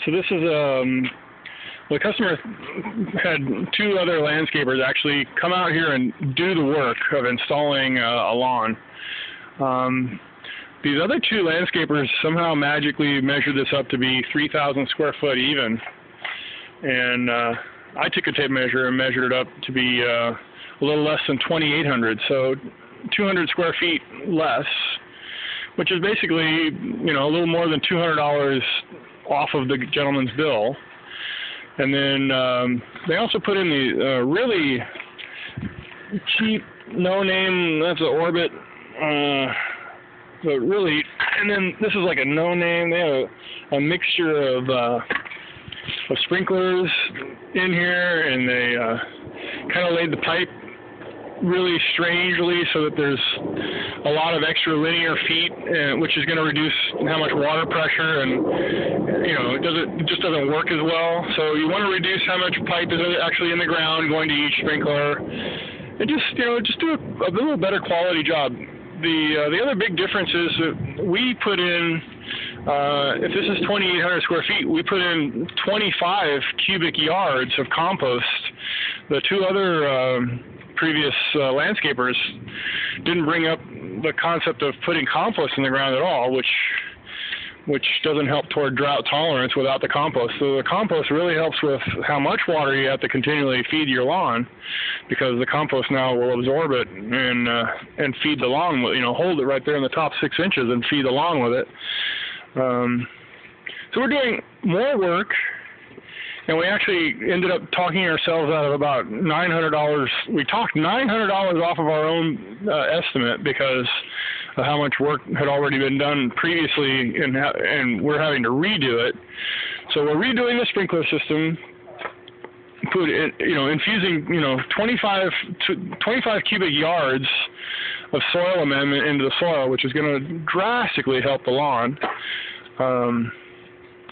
So this is the customer had two other landscapers actually come out here and do the work of installing a lawn. These other two landscapers somehow magically measured this up to be 3,000 square foot even, and I took a tape measure and measured it up to be a little less than 2,800, so 200 square feet less, which is basically, you know, a little more than $200 off of the gentleman's bill. And then they also put in the really cheap, no-name, that's an Orbit, but really, and then this is like a no-name. They have a mixture of sprinklers in here, and they kind of laid the pipe really strangely so that there's a lot of extra linear feet, which is going to reduce how much water pressure, and you know, it just doesn't work as well. So you want to reduce how much pipe is actually in the ground going to each sprinkler, and just do a little better quality job. The other big difference is that we put in, if this is 2,800 square feet, we put in 25 cubic yards of compost. The two other previous landscapers didn't bring up the concept of putting compost in the ground at all, which doesn't help toward drought tolerance without the compost. So the compost really helps with how much water you have to continually feed your lawn, because the compost now will absorb it and feed the lawn, hold it right there in the top 6 inches and feed the lawn with it. So we're doing more work, and we actually ended up talking ourselves out of about $900. We talked $900 off of our own estimate because of how much work had already been done previously, and we're having to redo it. So we're redoing the sprinkler system, infusing 25 cubic yards of soil amendment into the soil, which is going to drastically help the lawn.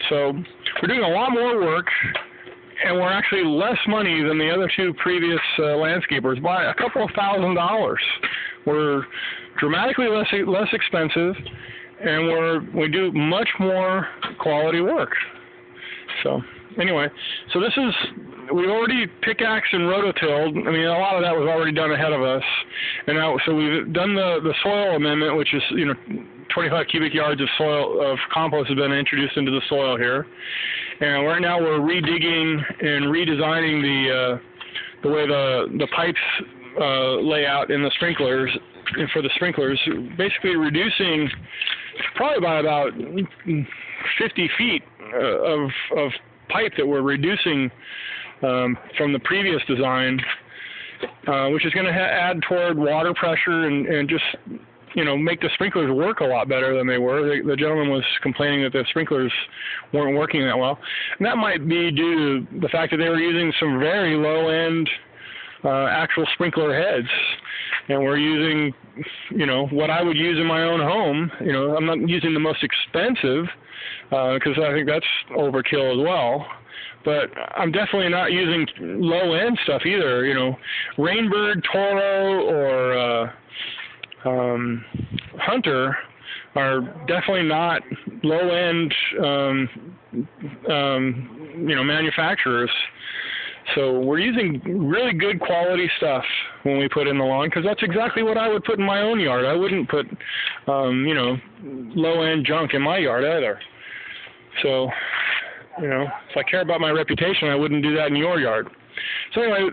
So we're doing a lot more work, and we're actually less money than the other two previous landscapers by a couple of $1,000s. We're dramatically less expensive, and we do much more quality work. So anyway, so we've already pickaxed and rototilled. I mean, a lot of that was already done ahead of us, and now so we've done the soil amendment, which is 25 cubic yards of compost has been introduced into the soil here, and right now we're redigging and redesigning the way the pipes lay out in the sprinklers, and for the sprinklers, basically reducing probably by about 50 feet of pipe that we're reducing from the previous design, which is going to add toward water pressure and just make the sprinklers work a lot better than they were. The gentleman was complaining that the sprinklers weren't working that well, and that might be due to the fact that they were using some very low-end actual sprinkler heads, and we're using, what I would use in my own home. I'm not using the most expensive because I think that's overkill as well. But I'm definitely not using low-end stuff either. Rainbird, Toro, or Hunter are definitely not low-end, manufacturers. So we're using really good quality stuff when we put in the lawn, because that's exactly what I would put in my own yard. I wouldn't put, low-end junk in my yard either. So, if I care about my reputation, I wouldn't do that in your yard. So anyway,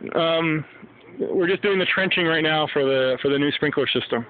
we're just doing the trenching right now for the new sprinkler system.